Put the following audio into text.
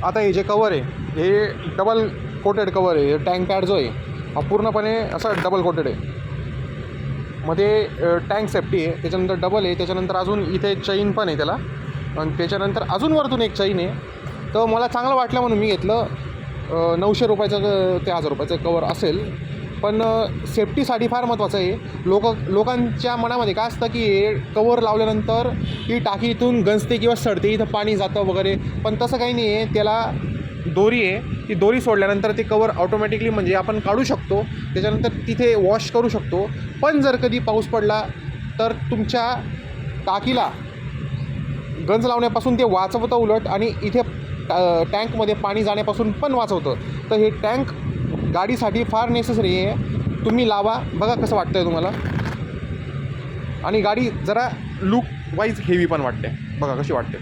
आता हे जे कवर आहे हे डबल कोटेड कवर आहे. टँक पॅड जो आहे हा पूर्णपणे असा डबल कोटेड आहे. मध्ये टँक सेफ्टी आहे, त्याच्यानंतर डबल आहे, त्याच्यानंतर अजून इथे चैन पण आहे त्याला, आणि त्याच्यानंतर अजून वरतून एक चैन आहे. तर मला चांगलं वाटलं म्हणून मी घेतलं. 900 रुपयाचं ते 1000 रुपयाचं कवर असेल, पण सेफ्टीसाठी फार महत्त्वाचं आहे. लोकांच्या मनामध्ये काय असतं की हे कवर लावल्यानंतर ही टाकी इथून गंजते किंवा सडते, इथं पाणी जातं वगैरे, पण तसं काही नाही आहे. त्याला दोरी आहे, ती दोरी सोडल्यानंतर ते कवर ऑटोमॅटिकली म्हणजे आपण काढू शकतो, त्याच्यानंतर तिथे वॉश करू शकतो. पण जर कधी पाऊस पडला तर तुमच्या टाकीला गंज लावण्यापासून ते वाचवतं उलट, आणि इथे टँकमध्ये पाणी जाण्यापासून पण वाचवतं. तर हे टँक गाडीसाठी फार नेसेसरी आहे. तुम्ही लावा, बघा कसं वाटतं आहे तुम्हाला. आणि गाडी जरा लुक वाईज हेवी पण वाटते, बघा कशी वाटते.